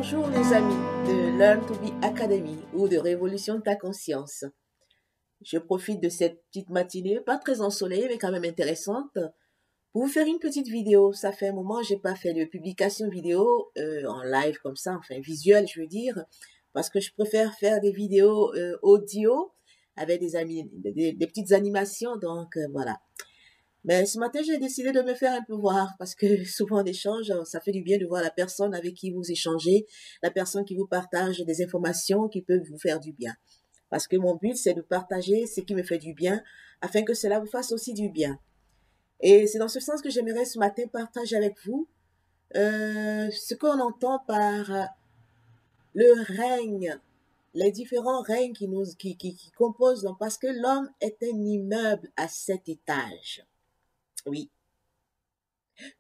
Bonjour les amis de Learn to Be Academy ou de Révolution de ta conscience. Je profite de cette petite matinée, pas très ensoleillée mais quand même intéressante, pour vous faire une petite vidéo. Ça fait un moment que je n'ai pas fait de publication vidéo en live comme ça, enfin visuel je veux dire, parce que je préfère faire des vidéos audio avec des petites animations, donc voilà. Mais ce matin, j'ai décidé de me faire un peu voir parce que souvent en échange, ça fait du bien de voir la personne avec qui vous échangez, la personne qui vous partage des informations qui peuvent vous faire du bien. Parce que mon but, c'est de partager ce qui me fait du bien afin que cela vous fasse aussi du bien. Et c'est dans ce sens que j'aimerais ce matin partager avec vous ce qu'on entend par le règne, les différents règnes qui composent l'homme, parce que l'homme est un immeuble à 7 étages. Oui.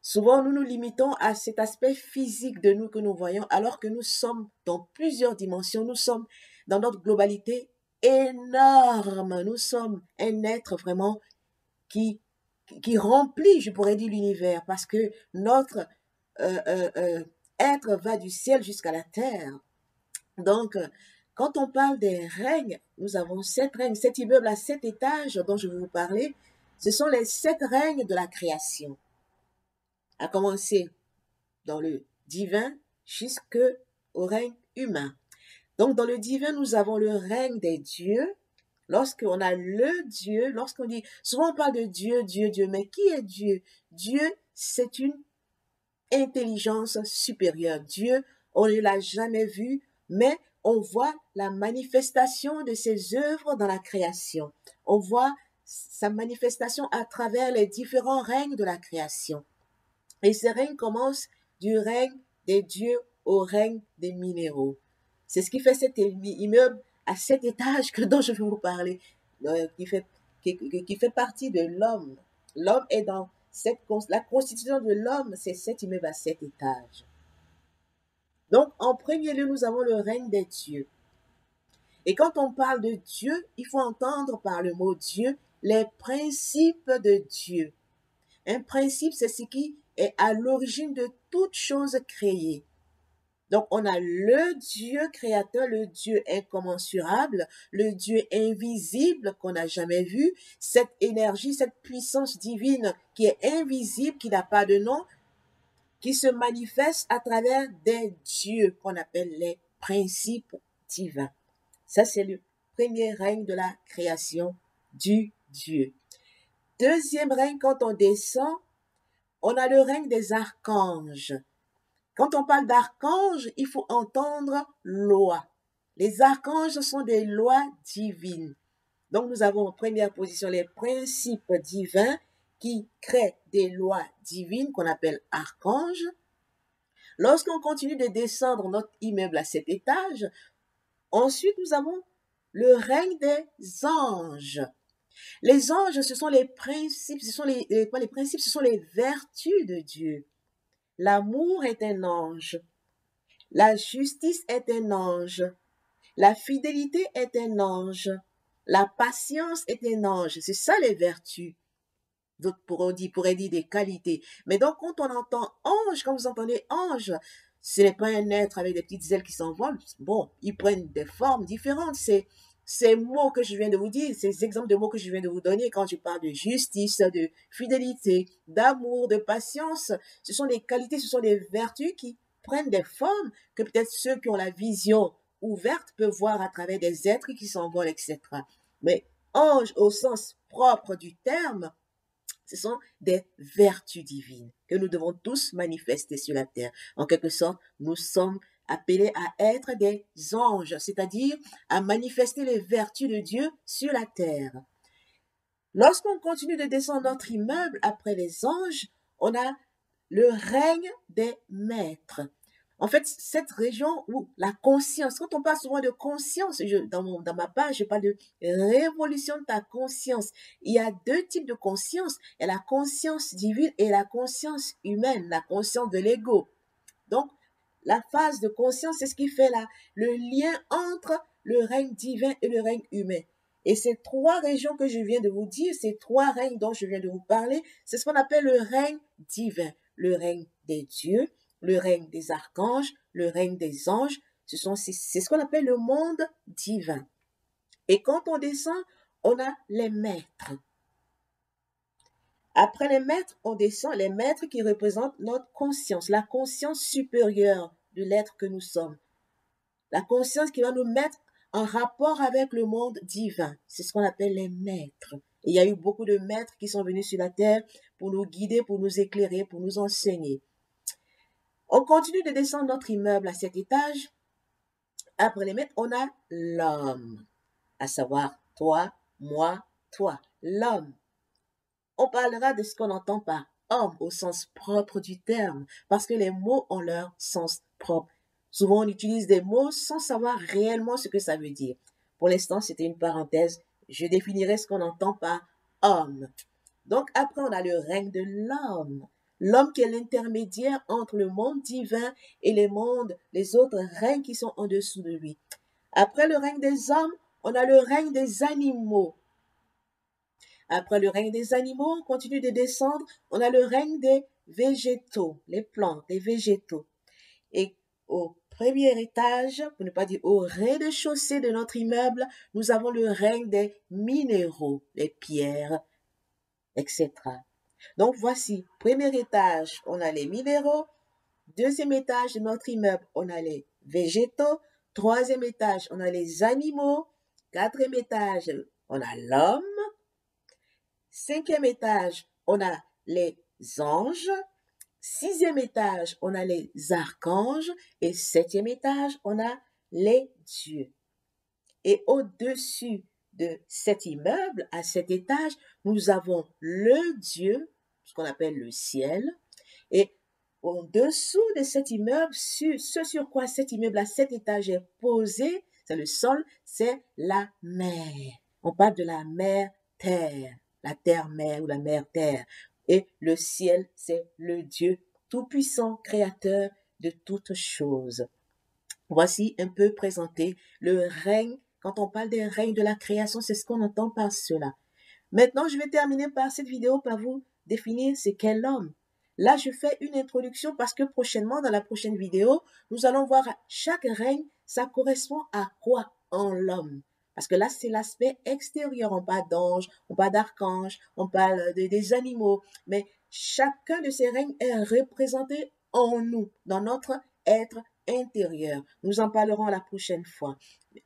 Souvent, nous nous limitons à cet aspect physique de nous que nous voyons, alors que nous sommes dans plusieurs dimensions. Nous sommes dans notre globalité énorme. Nous sommes un être vraiment qui remplit, je pourrais dire, l'univers, parce que notre être va du ciel jusqu'à la terre. Donc, quand on parle des règnes, nous avons 7 règnes, 7 immeubles à 7 étages dont je vais vous parler. Ce sont les 7 règnes de la création. À commencer dans le divin jusqu'au règne humain. Donc, dans le divin, nous avons le règne des dieux. Lorsqu'on a le Dieu, lorsqu'on dit, souvent on parle de Dieu, Dieu, Dieu, mais qui est Dieu? Dieu, c'est une intelligence supérieure. Dieu, on ne l'a jamais vu, mais on voit la manifestation de ses œuvres dans la création. On voit sa manifestation à travers les différents règnes de la création. Et ce règne commence du règne des dieux au règne des minéraux. C'est ce qui fait cet immeuble à 7 étages dont je vais vous parler, qui fait partie de l'homme. L'homme est dans la constitution de l'homme, c'est cet immeuble à 7 étages. Donc, en premier lieu, nous avons le règne des dieux. Et quand on parle de Dieu, il faut entendre par le mot Dieu les principes de Dieu. Un principe, c'est ce qui est à l'origine de toute chose créée. Donc, on a le Dieu créateur, le Dieu incommensurable, le Dieu invisible qu'on n'a jamais vu, cette énergie, cette puissance divine qui est invisible, qui n'a pas de nom, qui se manifeste à travers des dieux qu'on appelle les principes divins. Ça, c'est le premier règne de la création du Dieu. Deuxième règne, quand on descend, on a le règne des archanges. Quand on parle d'archanges, il faut entendre loi. Les archanges sont des lois divines. Donc, nous avons en première position les principes divins qui créent des lois divines qu'on appelle archanges. Lorsqu'on continue de descendre notre immeuble à 7 étages, ensuite nous avons le règne des anges. Les anges, ce sont les principes, ce sont ce sont les vertus de Dieu. L'amour est un ange. La justice est un ange. La fidélité est un ange. La patience est un ange. C'est ça les vertus. D'autres pourraient dire des qualités. Mais donc, quand on entend ange, quand vous entendez ange, ce n'est pas un être avec des petites ailes qui s'envolent. Bon, ils prennent des formes différentes. Ces mots que je viens de vous dire, ces exemples de mots que je viens de vous donner, quand je parle de justice, de fidélité, d'amour, de patience, ce sont des qualités, ce sont des vertus qui prennent des formes que peut-être ceux qui ont la vision ouverte peuvent voir à travers des êtres qui s'envolent, etc. Mais ange, au sens propre du terme, ce sont des vertus divines que nous devons tous manifester sur la terre. En quelque sorte, nous sommes appelés à être des anges, c'est-à-dire à manifester les vertus de Dieu sur la terre. Lorsqu'on continue de descendre notre immeuble après les anges, on a le règne des maîtres. En fait, cette région où la conscience, quand on parle souvent de conscience, dans ma page, je parle de révolution de ta conscience. Il y a 2 types de conscience. Il y a la conscience divine et la conscience humaine, la conscience de l'ego. Donc, la phase de conscience, c'est ce qui fait le lien entre le règne divin et le règne humain. Et ces 3 régions que je viens de vous dire, ces 3 règnes dont je viens de vous parler, c'est ce qu'on appelle le règne divin, le règne des dieux, le règne des archanges, le règne des anges. C'est ce qu'on appelle le monde divin. Et quand on descend, on a les maîtres. Après les maîtres, on descend, les maîtres qui représentent notre conscience, la conscience supérieure de l'être que nous sommes. La conscience qui va nous mettre en rapport avec le monde divin. C'est ce qu'on appelle les maîtres. Et il y a eu beaucoup de maîtres qui sont venus sur la terre pour nous guider, pour nous éclairer, pour nous enseigner. On continue de descendre notre immeuble à cet étage. Après les maîtres, on a l'homme, à savoir toi, moi, toi, l'homme. On parlera de ce qu'on entend par homme au sens propre du terme, parce que les mots ont leur sens propre. Souvent, on utilise des mots sans savoir réellement ce que ça veut dire. Pour l'instant, c'était une parenthèse. Je définirai ce qu'on entend par homme. Donc, après, on a le règne de l'homme. L'homme qui est l'intermédiaire entre le monde divin et les autres règnes qui sont en dessous de lui. Après le règne des hommes, on a le règne des animaux. Après le règne des animaux, on continue de descendre, on a le règne des végétaux, les plantes, les végétaux. Et au premier étage, pour ne pas dire au rez-de-chaussée de notre immeuble, nous avons le règne des minéraux, les pierres, etc. Donc voici, premier étage, on a les minéraux. Deuxième étage de notre immeuble, on a les végétaux. Troisième étage, on a les animaux. Quatrième étage, on a l'homme. Cinquième étage, on a les anges. Sixième étage, on a les archanges. Et septième étage, on a les dieux. Et au-dessus de cet immeuble, à cet étage, nous avons le Dieu, ce qu'on appelle le ciel. Et en dessous de cet immeuble, ce sur quoi cet immeuble à cet étage est posé, c'est le sol, c'est la mer. On parle de la mer-terre, la terre-mer ou la mer-terre. Et le ciel, c'est le Dieu tout-puissant, créateur de toutes choses. Voici un peu présenté le règne. Quand on parle des règnes de la création, c'est ce qu'on entend par cela. Maintenant, je vais terminer par cette vidéo par vous définir ce qu'est l'homme. Là, je fais une introduction parce que prochainement, dans la prochaine vidéo, nous allons voir chaque règne, ça correspond à quoi en l'homme. Parce que là, c'est l'aspect extérieur. On parle d'anges, on parle d'archanges, on parle des animaux. Mais chacun de ces règnes est représenté en nous, dans notre être intérieur. Nous en parlerons la prochaine fois.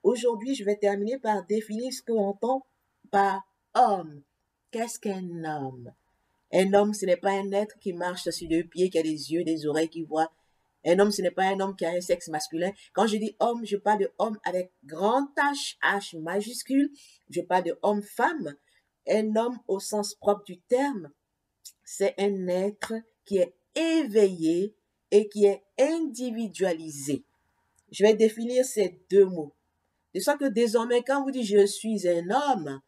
Aujourd'hui, je vais terminer par définir ce qu'on entend par homme. Qu'est-ce qu'un homme? Un homme, ce n'est pas un être qui marche sur deux pieds, qui a des yeux, des oreilles, qui voit. Un homme, ce n'est pas un homme qui a un sexe masculin. Quand je dis homme, je parle de homme avec grand H, H majuscule. Je parle de homme-femme. Un homme, au sens propre du terme, c'est un être qui est éveillé et qui est individualisé. Je vais définir ces deux mots. De sorte que désormais, quand vous dites « je suis un homme »,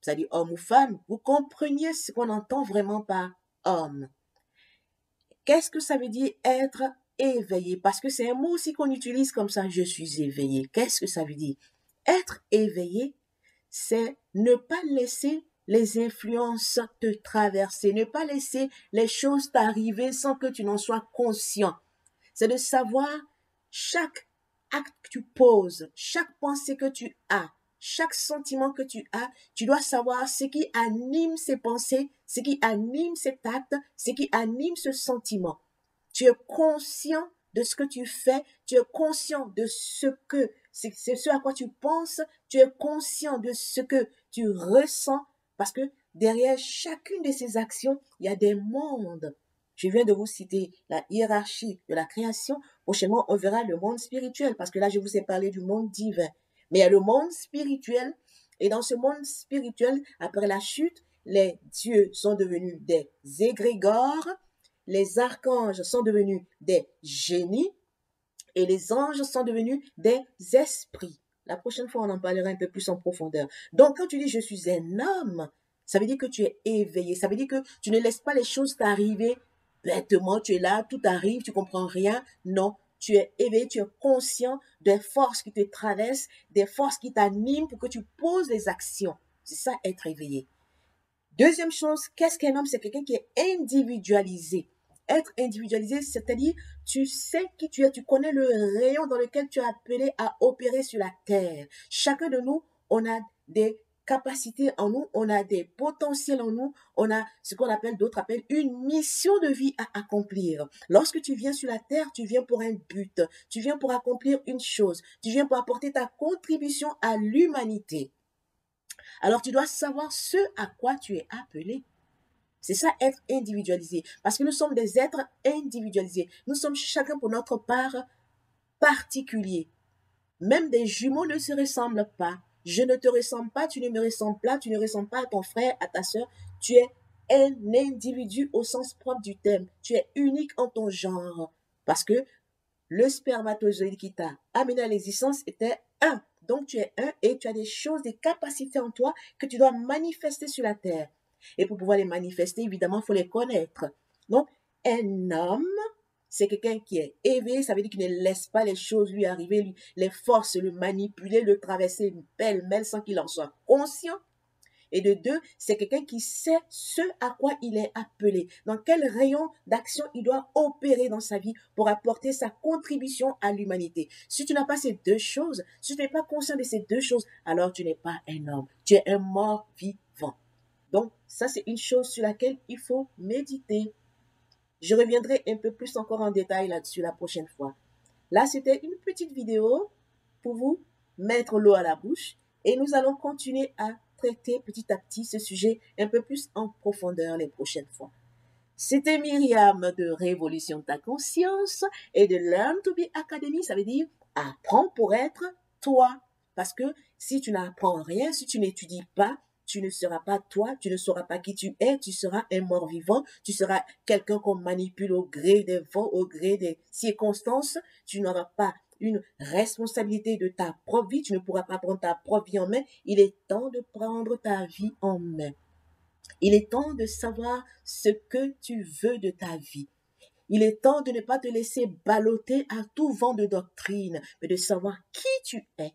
c'est-à-dire homme ou femme, vous compreniez ce qu'on entend vraiment par homme. Qu'est-ce que ça veut dire être éveillé? Parce que c'est un mot aussi qu'on utilise comme ça, je suis éveillé. Qu'est-ce que ça veut dire? Être éveillé, c'est ne pas laisser les influences te traverser, ne pas laisser les choses t'arriver sans que tu n'en sois conscient. C'est de savoir chaque acte que tu poses, chaque pensée que tu as, chaque sentiment que tu as, tu dois savoir ce qui anime ces pensées, ce qui anime cet acte, ce qui anime ce sentiment. Tu es conscient de ce que tu fais, tu es conscient de c'est ce à quoi tu penses, tu es conscient de ce que tu ressens, parce que derrière chacune de ces actions, il y a des mondes. Je viens de vous citer la hiérarchie de la création. Prochainement, on verra le monde spirituel, parce que là, je vous ai parlé du monde divin. Mais il y a le monde spirituel, et dans ce monde spirituel, après la chute, les dieux sont devenus des égrégores, les archanges sont devenus des génies, et les anges sont devenus des esprits. La prochaine fois, on en parlera un peu plus en profondeur. Donc, quand tu dis « je suis un homme », ça veut dire que tu es éveillé, ça veut dire que tu ne laisses pas les choses t'arriver bêtement, tu es là, tout arrive, tu comprends rien. Non, tu es éveillé, tu es conscient des forces qui te traversent, des forces qui t'animent pour que tu poses les actions. C'est ça, être éveillé. Deuxième chose, qu'est-ce qu'un homme? C'est quelqu'un qui est individualisé. Être individualisé, c'est-à-dire tu sais qui tu es, tu connais le rayon dans lequel tu es appelé à opérer sur la terre. Chacun de nous, on a des capacités en nous, on a des potentiels en nous, on a ce qu'on appelle, d'autres appellent une mission de vie à accomplir. Lorsque tu viens sur la terre, tu viens pour un but, tu viens pour accomplir une chose, tu viens pour apporter ta contribution à l'humanité. Alors tu dois savoir ce à quoi tu es appelé. C'est ça, être individualisé. Parce que nous sommes des êtres individualisés. Nous sommes chacun pour notre part particulier. Même des jumeaux ne se ressemblent pas. Je ne te ressemble pas, tu ne me ressembles pas, tu ne ressembles pas à ton frère, à ta soeur. Tu es un individu au sens propre du terme. Tu es unique en ton genre. Parce que le spermatozoïde qui t'a amené à l'existence était un. Donc tu es un et tu as des choses, des capacités en toi que tu dois manifester sur la terre. Et pour pouvoir les manifester, évidemment, il faut les connaître. Donc, un homme, c'est quelqu'un qui est éveillé, ça veut dire qu'il ne laisse pas les choses lui arriver, les forces, le manipuler, le traverser pêle-mêle sans qu'il en soit conscient. Et de deux, c'est quelqu'un qui sait ce à quoi il est appelé, dans quel rayon d'action il doit opérer dans sa vie pour apporter sa contribution à l'humanité. Si tu n'as pas ces deux choses, si tu n'es pas conscient de ces deux choses, alors tu n'es pas un homme, tu es un mort vivant. Donc, ça, c'est une chose sur laquelle il faut méditer. Je reviendrai un peu plus encore en détail là-dessus la prochaine fois. Là, c'était une petite vidéo pour vous mettre l'eau à la bouche et nous allons continuer à traiter petit à petit ce sujet un peu plus en profondeur les prochaines fois. C'était Myriam de Révolution ta conscience et de Learn to be Academy, ça veut dire apprends pour être toi. Parce que si tu n'apprends rien, si tu n'étudies pas, tu ne seras pas toi, tu ne sauras pas qui tu es, tu seras un mort-vivant, tu seras quelqu'un qu'on manipule au gré des vents, au gré des circonstances, tu n'auras pas une responsabilité de ta propre vie, tu ne pourras pas prendre ta propre vie en main. Il est temps de prendre ta vie en main. Il est temps de savoir ce que tu veux de ta vie. Il est temps de ne pas te laisser balloter à tout vent de doctrine, mais de savoir qui tu es.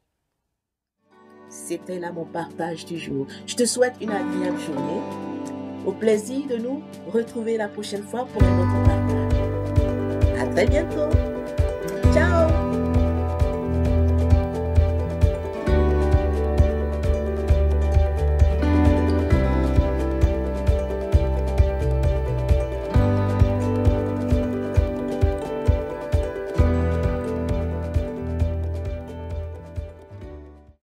C'était là mon partage du jour. Je te souhaite une agréable journée. Au plaisir de nous retrouver la prochaine fois pour un autre partage. À très bientôt.